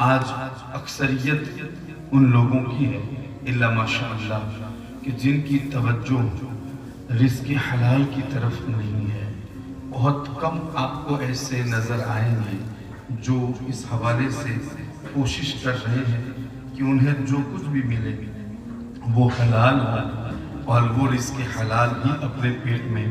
آج اکثریت ان لوگوں کی ہے الا ماشاء اللہ کہ جن کی توجہ رزق حلال کی طرف نہیں ہے۔ بہت کم آپ کو ایسے نظر آئیں گے جو اس حوالے سے کوشش کر رہے ہیں کہ انہیں جو کچھ بھی ملے وہ حلال ہو اور وہ رزق حلال ہی اپنے پیٹ میں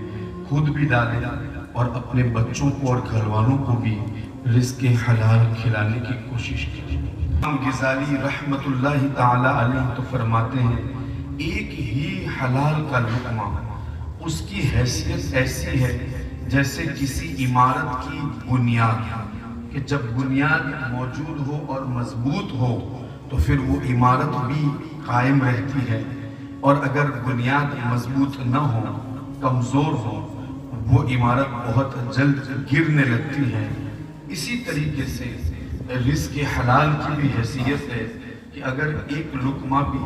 خود بھی ڈالے اور اپنے بچوں کو اور گھر والوں کو بھی رزق حلال کھلانے کی کوشش کی۔ امام غزالی رحمت اللہ تعالی علیہ تو فرماتے ہیں ایک ہی حلال کا لقمہ اس کی حیثیت ایسی ہے جیسے کسی عمارت کی بنیاد، کہ جب بنیاد موجود ہو اور مضبوط ہو تو پھر وہ عمارت بھی قائم رہتی ہے، اور اگر بنیاد مضبوط نہ ہو، کمزور ہو، وہ عمارت بہت جلد گرنے لگتی ہے۔ اسی طریقے سے رزق حلال کی بھی حیثیت ہے کہ اگر ایک لقمہ بھی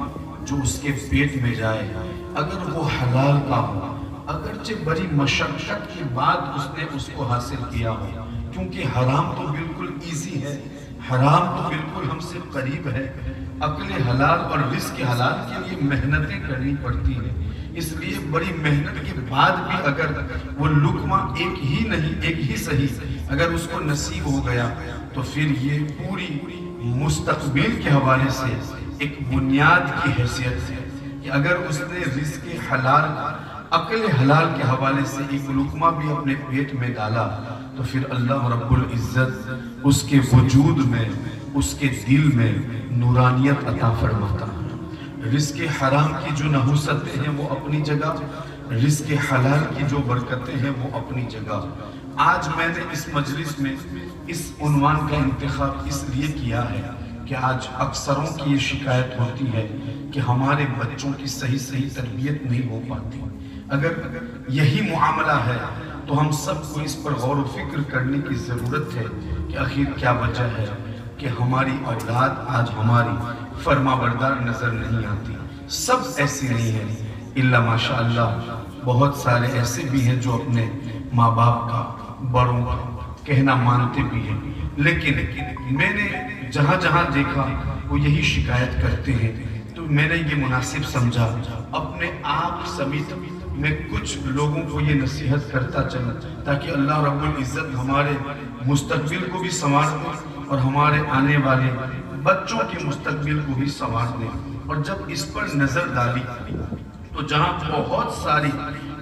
جو اس کے پیٹ میں جائے اگر وہ حلال کا ہو، اگرچہ بڑی مشقت کے بعد اس نے اس کو حاصل کیا ہو، کیونکہ حرام تو بالکل ایزی ہے، حرام تو بالکل ہم سے قریب ہے، عقل حلال اور رزق حلال کے لیے محنتیں کرنی پڑتی ہیں، اس لیے بڑی محنت کے بعد بھی اگر وہ لقمہ ایک ہی نہیں، ایک ہی صحیح اگر اس کو نصیب ہو گیا تو پھر یہ پوری مستقبل کے حوالے سے ایک بنیاد کی حیثیت ہے کہ اگر اس نے رزق حلال عقل حلال کے حوالے سے ایک لقمہ بھی اپنے پیٹ میں ڈالا تو پھر اللہ رب العزت اس کے وجود میں، اس کے دل میں نورانیت عطا فرماتا ہے۔ رزق حرام کی جو نحوستیں ہیں وہ اپنی جگہ، رزق حلال کی جو برکتیں ہیں وہ اپنی جگہ۔ آج میں نے اس مجلس میں اس عنوان کا انتخاب اس لیے کیا ہے کہ آج اکثروں کی یہ شکایت ہوتی ہے کہ ہمارے بچوں کی صحیح تربیت نہیں ہو پاتی۔ اگر یہی معاملہ ہے تو ہم سب کو اس پر غور و فکر کرنے کی ضرورت ہے کہ آخر کیا وجہ ہے کہ ہماری اولاد آج ہماری فرما بردار نظر نہیں آتی۔ سب ایسی نہیں ہے الا ماشاء اللہ، بہت سارے ایسے بھی ہیں جو اپنے ماں باپ کا، بڑوں کا کہنا مانتے بھی ہیں، لیکن میں نے جہاں جہاں دیکھا وہ یہی شکایت کرتے ہیں، تو میں نے یہ مناسب سمجھا اپنے آپ سمیت میں کچھ لوگوں کو یہ نصیحت کرتا چلا تاکہ اللہ رب العزت ہمارے مستقبل کو بھی سنوار دے اور ہمارے آنے والے بچوں کے مستقبل کو بھی سنوار دے۔ اور جب اس پر نظر ڈالی تو جہاں بہت ساری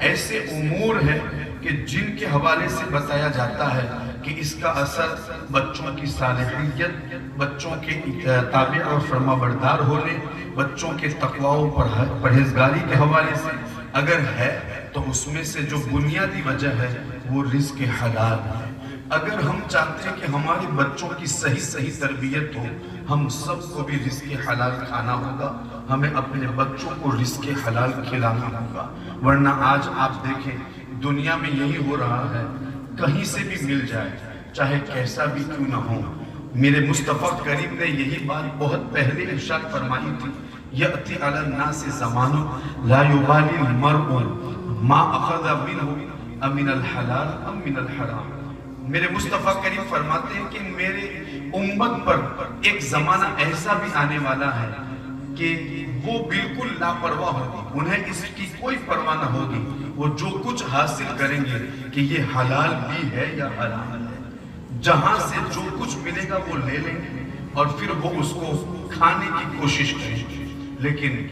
ایسے امور ہیں کہ جن کے حوالے سے بتایا جاتا ہے کہ اس کا اثر بچوں کی صالحیت، بچوں کے تابع اور فرما بردار ہونے، بچوں کے تقوی و پرہیزگاری کے حوالے سے اگر ہے تو اس میں سے جو بنیادی وجہ ہے وہ رزق حلال ہے۔ اگر ہم چاہتے ہیں کہ ہمارے بچوں کی صحیح تربیت ہو، ہم سب کو بھی رزق حلال کھانا ہوگا، ہمیں اپنے بچوں کو رزق حلال کھلانا ہوگا، ورنہ آج آپ دیکھیں دنیا میں یہی ہو رہا ہے، کہیں سے بھی مل جائے چاہے کیسا بھی کیوں نہ ہو۔ میرے مصطفیٰ کریم نے یہی بات بہت پہلے ارشاد فرمائی تھی، یأتی علی الناس زمان لا یبالی المرء ما اخذ منہ امن الحلال ام من الحرام۔ میرے مصطفیٰ کریم فرماتے ہیں کہ میرے امت پر ایک زمانہ ایسا بھی آنے والا ہے کہ وہ بالکل لاپرواہ ہوگی، انہیں اس کی کوئی پرواہ نہ ہوگی، وہ جو کچھ حاصل کریں گے کہ یہ حلال بھی ہے یا حرام ہے، جہاں سے جو کچھ ملے گا وہ لے لیں گے اور پھر وہ اس کو کھانے کی کوشش کریں گے۔ لیکن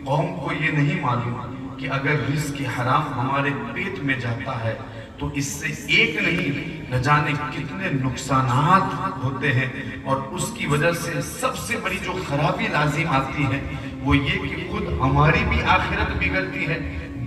قوم کو یہ نہیں معلوم کہ اگر رزق حرام ہمارے پیٹ میں جاتا ہے تو اس سے ایک نہیں نہ جانے کتنے نقصانات ہوتے ہیں، اور اس کی وجہ سے سب سے بڑی جو خرابی لازم آتی ہے وہ یہ کہ خود ہماری بھی آخرت بگڑتی ہے،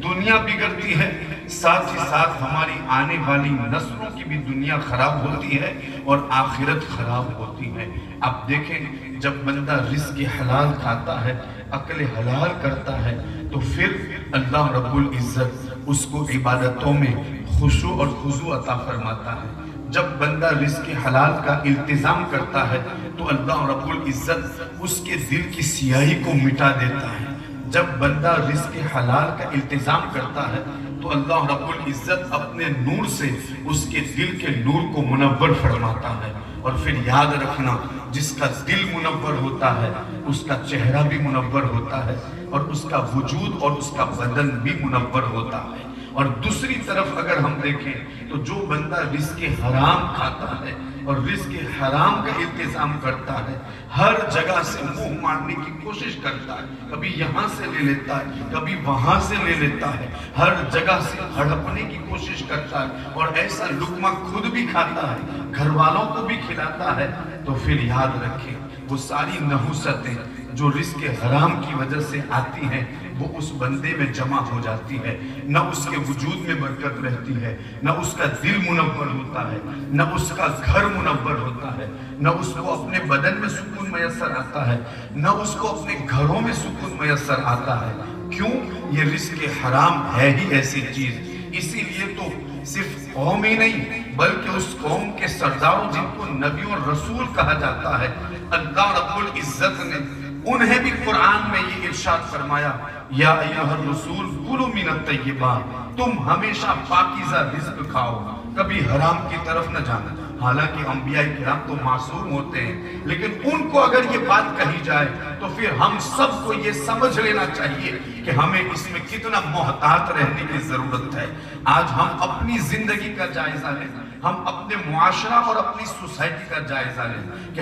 دنیا بگڑتی ہے، ساتھ ہی ساتھ ہماری آنے والی نسلوں کی بھی دنیا خراب ہوتی ہے اور آخرت خراب ہوتی ہے۔ آپ دیکھیں جب بندہ رزق حلال کھاتا ہے، عقل حلال کرتا ہے تو پھر اللہ رب العزت اس کو عبادتوں میں خشوع اور خضوع عطا فرماتا ہے۔ جب بندہ رزق حلال کا التزام کرتا ہے تو اللہ رب العزت اس کے دل کی سیاہی کو مٹا دیتا ہے۔ جب بندہ رزق حلال کا التزام کرتا ہے تو اللہ رب العزت اپنے نور سے اس کے دل کے نور کو منور فرماتا ہے۔ اور پھر یاد رکھنا جس کا دل منور ہوتا ہے اس کا چہرہ بھی منور ہوتا ہے اور اس کا وجود اور اس کا بدن بھی منور ہوتا ہے۔ اور دوسری طرف اگر ہم دیکھیں تو جو بندہ رزق حرام کھاتا ہے اور رزق حرام کا انتظام کرتا ہے، ہر جگہ سے منہ مارنے کی کوشش کرتا ہے، کبھی یہاں سے لے لیتا ہے کبھی وہاں سے لے لیتا ہے، ہر جگہ سے ہڑپنے کی کوشش کرتا ہے اور ایسا لقمہ خود بھی کھاتا ہے، گھر والوں کو بھی کھلاتا ہے، تو پھر یاد رکھیں وہ ساری نحوستیں جو رزق حرام کی وجہ سے آتی ہیں وہ اس بندے میں جمع ہو جاتی ہے، نہ اس کے وجود میں برکت رہتی ہے، نہ اس کا دل منور ہوتا ہے، نہ اس کا گھر منور ہوتا ہے، نہ اس کو اپنے بدن میں سکون میسر آتا ہے، نہ اس کو اپنے گھروں میں سکون میسر آتا ہے۔ کیوں؟ یہ رزق حرام ہے ہی ایسی چیز۔ اسی لیے تو صرف قوم ہی نہیں بلکہ اس قوم کے سرداروں جن کو نبی اور رسول کہا جاتا ہے، اللہ رب العزت نے انہیں بھی قرآن میں یہ ارشاد فرمایا، یا ایھا الرسول کلوا من الطیبات، تم ہمیشہ پاکیزہ رزق کھاؤ، کبھی حرام کی طرف نہ جانا۔ حالانکہ انبیاء کرام تو معصوم ہوتے ہیں، لیکن ان کو اگر یہ بات کہی جائے تو پھر ہم سب کو یہ سمجھ لینا چاہیے کہ ہمیں اس میں کتنا محتاط رہنے کی ضرورت ہے۔ آج ہم اپنی زندگی کا جائزہ لیں، ہم اپنے معاشرہ اور اپنی سوسائٹی کا جائزہ لیں کہ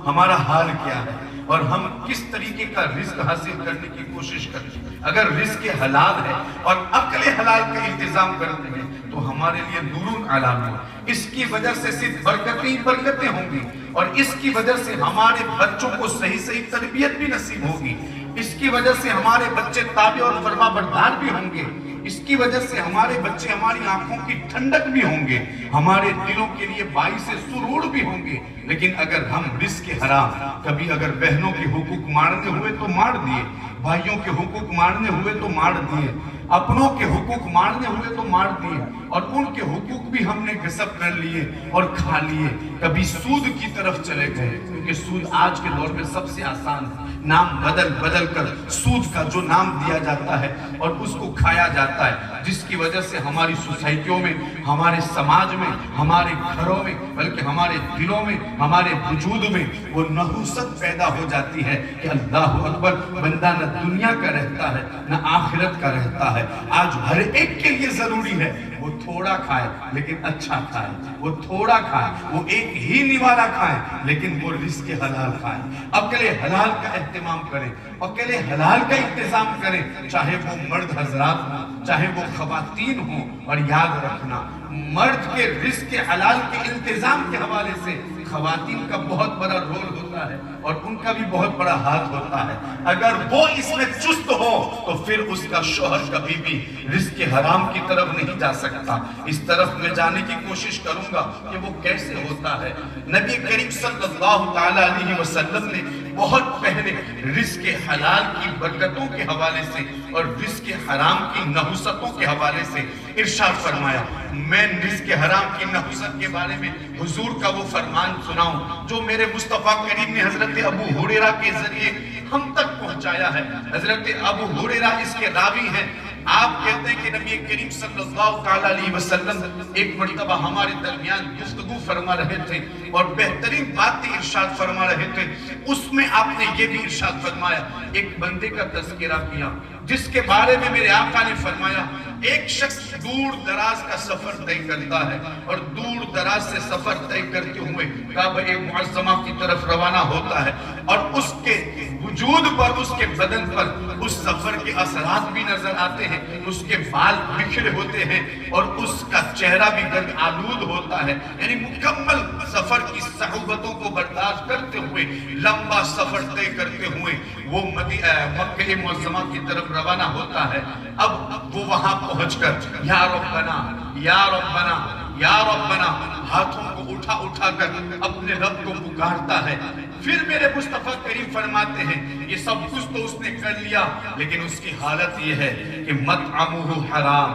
ہمارا حال کیا ہے اور ہم کس طریقے کا رزق حاصل کرنے کی کوشش کرتے ہیں۔ اگر رزق حلال ہے اور عقل حلال کا انتظام کرتے ہیں تو ہمارے لیے نور علی نور، اس کی وجہ سے صرف برکتیں ہوں گی، اور اس کی وجہ سے ہمارے بچوں کو صحیح تربیت بھی نصیب ہوگی، اس کی وجہ سے ہمارے بچے تابع اور فرما بردار بھی ہوں گے، اس کی وجہ سے ہمارے بچے ہماری آنکھوں کی ٹھنڈک بھی ہوں گے، ہمارے دلوں کے لیے باعث سرور بھی ہوں گے۔ لیکن اگر ہم رزق حرام، کبھی اگر بہنوں کے حقوق مارنے ہوئے تو مار دیے، بھائیوں کے حقوق مارنے ہوئے تو مار دیے، اپنوں کے حقوق مارنے ہوئے تو مار دیے، اور ان کے حقوق بھی ہم نے غصب کر لیے اور کھا لیے، کبھی سود کی طرف چلے گئے، کیونکہ سود آج کے دور میں سب سے آسان ہے، نام بدل کر سود کا جو نام دیا جاتا ہے اور اس کو کھایا جاتا ہے، جس کی وجہ سے ہماری سوسائٹیوں میں، ہمارے سماج میں، ہمارے گھروں میں، بلکہ ہمارے دلوں میں، ہمارے وجود میں وہ نحوست پیدا ہو جاتی ہے کہ اللہ اکبر، بندہ نہ دنیا کا رہتا ہے نہ آخرت کا رہتا ہے۔ آج ہر ایک کے لیے ضروری ہے وہ تھوڑا کھائے لیکن اچھا کھائے، وہ تھوڑا کھائے، وہ ایک ہی نوالا کھائے لیکن وہ رزق حلال کھائے، عقل حلال کا اہتمام کریں، عقل حلال کا انتظام کریں، چاہے وہ مرد حضرات ہوں چاہے وہ خواتین ہوں۔ اور یاد رکھنا مرد کے رزق حلال کے انتظام کے حوالے سے خواتین کا بہت بڑا رول ہوتا ہے اور ان کا بھی بہت بڑا ہاتھ ہوتا ہے۔ اگر وہ اس میں چست ہو تو پھر اس کا شوہر کبھی بھی رزق حرام کی طرف نہیں جا سکتا۔ اس طرف میں جانے کی کوشش کروں گا کہ وہ کیسے ہوتا ہے۔ نبی کریم صلی اللہ تعالیٰ علیہ وسلم نے بہت پہلے رزق حلال کی برکتوں کے حوالے سے اور رزق حرام کی نحوستوں کے حوالے سے ارشاد فرمایا۔ میں رزق حرام کی نحوست کے بارے میں حضور کا وہ فرمان سناؤں جو میرے مصطفیٰ کریم نے حضرت ابو ہریرہ کے ذریعے ہم تک پہنچایا ہے۔ حضرت ابو ہریرہ اس کے راوی ہیں۔ آپ کہتے ہیں کہ نبی کریم صلی اللہ تعالیٰ علیہ وسلم ایک مرتبہ ہمارے درمیان گفتگو فرما رہے تھے اور بہترین باتیں ارشاد فرما رہے تھے۔ اس میں آپ نے یہ بھی ارشاد فرمایا، ایک بندے کا تذکرہ کیا جس کے بارے میں میرے آقا نے فرمایا ایک شخص دور دراز کا سفر طے کرتا ہے اور دور دراز سے سفر طے کرتے ہوئے کعبہ معظمہ کی طرف روانہ ہوتا ہے اور اس کے وجود پر، اس کے بدن پر اس سفر کے اثرات بھی نظر آتے ہیں، اس کے بال بکھرے ہوتے ہیں اور اس کا چہرہ بھی گرد آلود ہوتا ہے، یعنی مکمل سفر کی صعوبتوں کو برداشت کرتے ہوئے لمبا سفر طے کرتے ہوئے وہ مکہ معظمہ کی طرف روانہ ہوتا ہے۔ اب وہ وہاں پہنچ کر یا ربنا یا ربنا یا ربنا ہاتھوں کو اٹھا کر اپنے رب کو پکارتا ہے۔ پھر میرے مصطفیٰ کریم فرماتے ہیں یہ سب کچھ تو اس نے کر لیا لیکن اس کی حالت یہ ہے کہ مطعمہ حرام،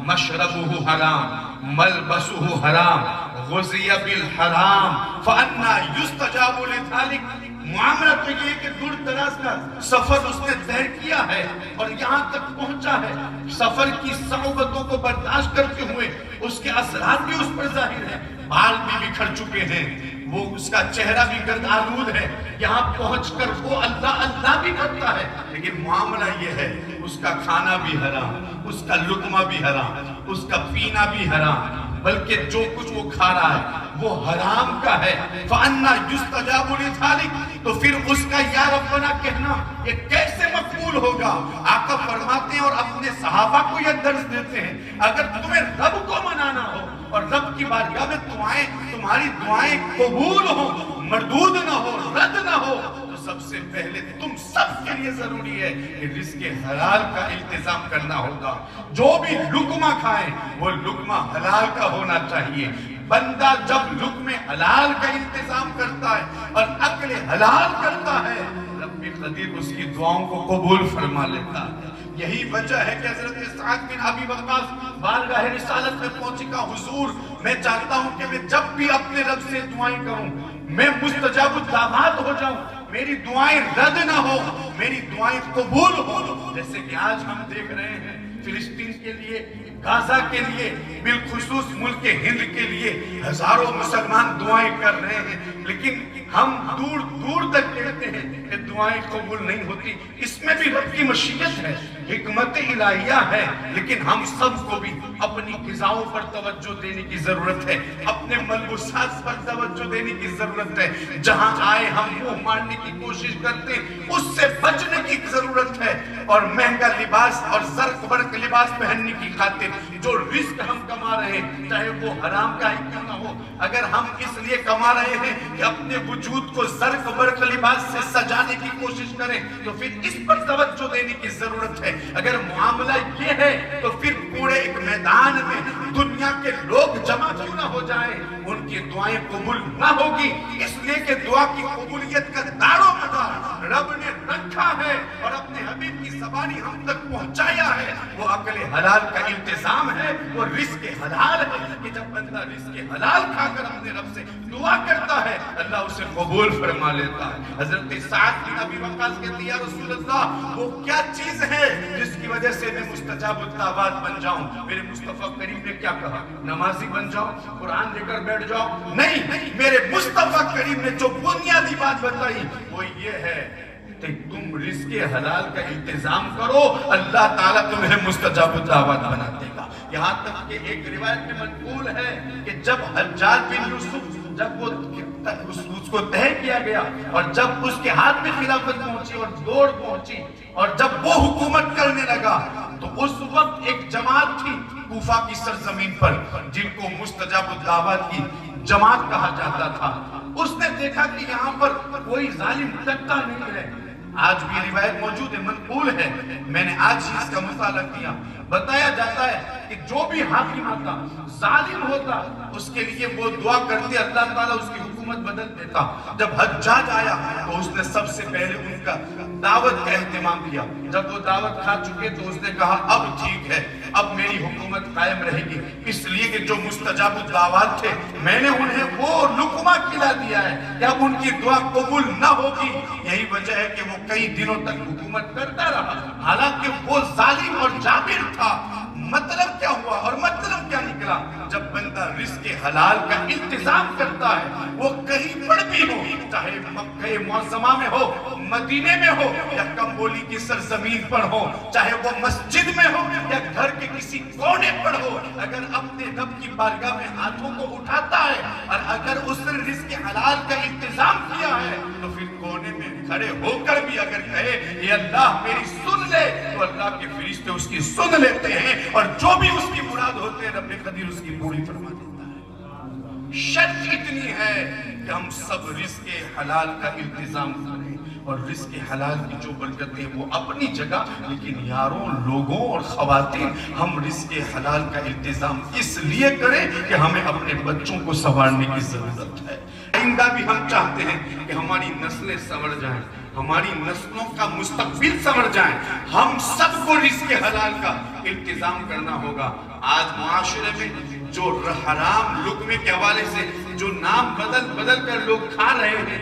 مشربہ حرام، ملبسہ حرام، غزی بالحرام فانا یستجاب لذلک۔ معاملہ تو یہ کہ دور دراز کا سفر اس نے طے کیا ہے اور یہاں تک پہنچا ہے، سفر کی صعوبتوں کو برداشت کرتے ہوئے اس کے اثرات بھی اس پر ظاہر ہیں، بال بھی بکھر چکے ہیں، وہ اس کا چہرہ بھی گرد آلود ہے، یہاں پہنچ کر وہ اللہ اللہ بھی کرتا ہے، لیکن معاملہ یہ ہے اس کا کھانا بھی حرام، اس کا لقمہ بھی حرام، اس کا پینا بھی حرام، بلکہ جو کچھ وہ کھا رہا ہے وہ حرام کا ہے۔ فَأَنَّا يُسْتَجَابُ لِذَلِكَ، تو پھر اس کا یا ربنا کہنا یہ کیسے مقبول ہوگا؟ آقا فرماتے ہیں اور اپنے صحابہ کو یہ درس دیتے ہیں، اگر تمہیں رب کو منانا ہو اور رب کی بارگاہ میں تمہاری دعائیں قبول ہوں، مردود نہ ہو، رد نہ ہو، تو سب سے پہلے تم سب کے لیے ضروری ہے کہ رزق حلال کا التزام کرنا ہوگا۔ جو بھی لقمہ کھائیں وہ لقمہ حلال کا ہونا چاہیے۔ بندہ جب لقمہ حلال کا انتظام کرتا ہے اور عقل حلال کرتا ہے، رب قدیر اس کی دعاؤں کو قبول فرما لیتا ہے۔ یہی وجہ ہے کہ حضرت سعد بن ابی وقاص بارگاہ رسالت میں پہنچے کہا حضور میں چاہتا ہوں کہ میں جب بھی اپنے رب سے دعائیں کروں میں مستجاب الدعوات ہو جاؤں، میری دعائیں رد نہ ہو، میری دعائیں قبول ہو۔ جیسے کہ آج ہم دیکھ رہے ہیں فلسطین کے لیے، غزہ کے لیے، بالخصوص ملک ہند کے لیے ہزاروں مسلمان دعائیں کر رہے ہیں، لیکن ہم دور دور تک کہتے ہیں کہ دعائیں قبول نہیں ہوتی۔ اس میں بھی رب کی مشیت ہے، حکمت الہیہ ہے، لیکن ہم سب کو بھی اپنی غذاؤں پر توجہ دینے کی ضرورت ہے، اپنے ملبوسات پر توجہ دینے کی ضرورت ہے۔ جہاں آئے ہم منہ مارنے کی کوشش کرتے ہیں اس سے بچنے کی ضرورت ہے، اور مہنگا لباس اور زرق برق لباس پہننے کی خاطر جو رزق ہم کما رہے ہیں چاہے وہ حرام کا ہی کیوں نہ ہو، اگر ہم اس لیے کما رہے ہیں کہ اپنے وجود کو زرق برق لباس سے سجانے کی کوشش کریں تو پھر اس پر توجہ دینے کی ضرورت ہے۔ اگر معاملہ یہ ہے تو پھر پورے ایک میدان میں دنیا کے لوگ جمع کیوں نہ ہو جائیں، ان کی دعائیں قبول نہ ہوگی، اس لیے کہ دعا کی قبولیت کا دار و مدار رب نے رکھا ہے اور اپنے حبیب کی زبانی ہم تک پہنچایا ہے۔ وہ عقل حلال کا التزام ہے، وہ رزق حلال ہے کہ جب بندہ رزق حلال کھا کر اپنے رب سے دعا کرتا ہے اللہ اسے قبول فرما لیتا ہے۔ حضرت سعد بن ابی وقاص کہتے ہیں یا رسول اللہ وہ کیا چیز ہے جس کی وجہ سے میں مستجاب الدعوات بن جاؤں؟ میرے مصطفیٰ کریم نے کیا کہا؟ نمازی بن جاؤ، قرآن لے کر بیٹھ جاؤ؟ نہیں، میرے مصطفیٰ کریم نے جو بنیادی بات بتائی وہ یہ ہے کہ تم رزق حلال کا انتظام کرو، اللہ تعالیٰ تمہیں مستجاب الدعوات بنا دے گا۔ یہاں تک کہ ایک روایت میں منقول ہے کہ جب حجاج بن یوسف جب وہ اس کو تہہ کیا گیا اور جب اس کے ہاتھ میں خلافت پہنچی اور دوڑ پہنچی اور جب وہ حکومت کرنے لگا تو اس وقت ایک جماعت تھی کوفہ کی سرزمین پر جن کو مستجاب الدعوات کی جماعت کہا جاتا تھا۔ اس نے دیکھا کہ یہاں پر کوئی ظالم ٹکتا نہیں ہے، آج بھی روایت موجود ہے، منقول ہے، میں نے آج ہی اس کا مطالعہ کیا، بتایا جاتا ہے کہ جو بھی حاکم آتا ظالم ہوتا اس کے لیے وہ دعا کرتے اللہ تعالیٰ اس کی حکومت بدل دیتا۔ جب حجاج آیا تو اس نے سب سے پہلے ان کا دعوت کا اہتمام کیا، جب وہ دعوت کھا چکے تو اس نے کہا اب ٹھیک ہے، اب میری حکومت قائم رہے گی، اس لیے کہ جو مستجاب الدعوات تھے میں نے انہیں وہ لقمہ کھلا دیا ہے کہ اب ان کی دعا قبول نہ ہوگی۔ یہی وجہ ہے کہ وہ کئی دنوں تک حکومت کرتا رہا، حالانکہ وہ ظالم اور جابر تھا۔ مطلب کیا ہوا اور مطلب کیا نکلا؟ جب بندہ رزق حلال کا انتظام کرتا ہے وہ کہیں پر بھی ہو، چاہے مکہ معظمہ میں ہو، مدینے میں ہو یا کمبولی کی سرزمین پر ہو، چاہے وہ مسجد میں ہو یا گھر کے کسی کونے پر ہو، اگر اپنے رب کی بارگاہ میں ہاتھوں کو اٹھاتا ہے اور اگر اس نے رزق حلال کا انتظام کیا ہے تو پھر کونے میں کھڑے ہو کر بھی اگر کہے اے اللہ میری سن لے تو اللہ کے فرشتے اس کی سن لیتے ہیں اور جو بھی اس کی مراد ہوتے ہیں رب قدیر اس کی پوری فرما دیتا ہے۔ شرط اتنی ہے کہ ہم سب رزق حلال کا التزام کریں، اور رزق حلال کی جو برکتیں وہ اپنی جگہ، لیکن یاروں لوگوں اور خواتین ہم رزق حلال کا التزام اس لیے کریں کہ ہمیں اپنے بچوں کو سنوارنے کی ضرورت ہے۔ آئندہ بھی ہم چاہتے ہیں کہ ہماری نسلیں سنور جائیں، ہماری نسلوں کا مستقبل سنور جائیں، ہم سب کو رزق حلال کا التزام کرنا ہوگا۔ آج معاشرے میں جو حرام لقمے کے حوالے سے جو نام بدل بدل کر لوگ کھا رہے ہیں،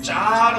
4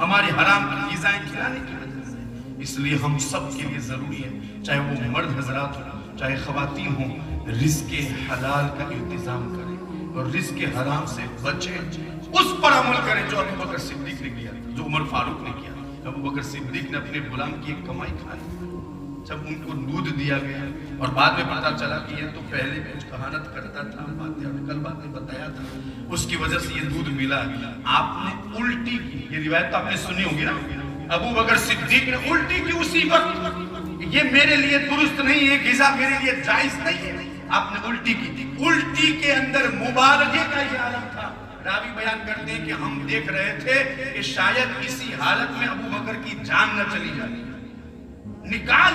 ہماری حرام کی غذائیں کھلانے کی وجہ سے۔ اس لیے ہم سب کے لیے ضروری ہے، چاہے وہ مرد حضرات ہوں چاہے خواتین ہوں، رزق حلال کا انتظام کریں اور رزق حرام سے بچیں، اس پر عمل کریں جو ابو بکر صدیق نے کیا، جو عمر فاروق نے کیا۔ ابو بکر صدیق نے اپنے غلام کی ایک کمائی کھائی، جب ان کو دودھ دیا گیا اور بعد میں پتا چلا کہ یہ تو پہلے کچھ کہانت کرتا تھا، کل بات نے بتایا تھا، اس کی وجہ سے یہ دودھ ملا، آپ نے الٹی کی۔ یہ روایت تو آپ نے سنی ہوگی نا، ابو بکر صدیق نے الٹی کی اسی وقت، یہ میرے لیے درست نہیں ہے، غذا میرے لیے جائز نہیں ہے، آپ نے الٹی کی تھی۔ الٹی کے اندر مبالغے کا یہ عالم تھا۔ راوی بیان کرتے ہیں کہ ہم دیکھ رہے تھے کہ شاید اسی حالت میں ابو بکر کی جان نہ چلی جائے، نکال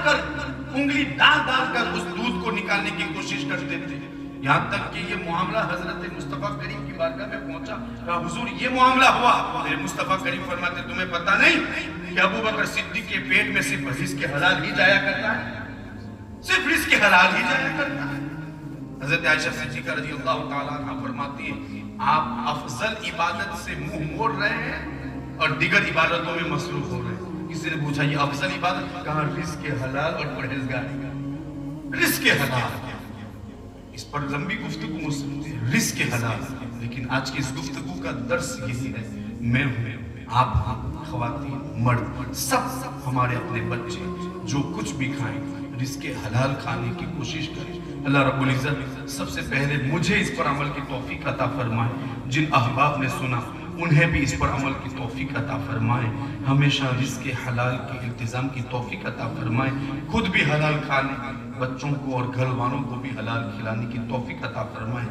کر انگلی ڈال کر اس دودھ کو نکالنے کی کوشش کرتے تھے، یہاں تک کہ یہ معاملہ حضرت مصطفیٰ کریم کی بارگاہ میں پہنچا۔ کہا حضور یہ معاملہ ہوا، میرے مصطفیٰ کریم فرماتے تمہیں پتہ نہیں کہ ابو بکر صدیق کے پیٹ میں صرف رزق حلال ہی جایا کرتا ہے، صرف رزق حلال ہی جایا کرتا ہے۔ حضرت عائشہ صدیقہ رضی اللہ تعالیٰ عنہ فرماتی ہیں آپ افضل عبادت سے منہ موڑ رہے ہیں اور دیگر عبادتوں میں مصروف ہو رہے ہیں۔ کسی نے پوچھا یہ افضل عبادت؟ کہا رزق حلال اور پرہیزگاری۔ رزق حلال، اس پر لمبی گفتگو ہو سکتی ہے، رزق حلال، لیکن آج کی اس گفتگو کا درس یہی ہے، میں ہوں، آپ ہوں، خواتین مرد سب ہمارے اپنے بچے جو کچھ بھی کھائیں رزق حلال کھانے کی کوشش کریں۔ اللہ رب العزت سب سے پہلے مجھے اس پر عمل کی توفیق عطا فرمائے، جن احباب نے سنا انہیں بھی اس پر عمل کی توفیق عطا فرمائے، ہمیشہ رزق حلال کے التزام کی توفیق عطا فرمائے، خود بھی حلال کھانے، بچوں کو اور گھر والوں کو بھی حلال کھلانے کی توفیق عطا فرمائے۔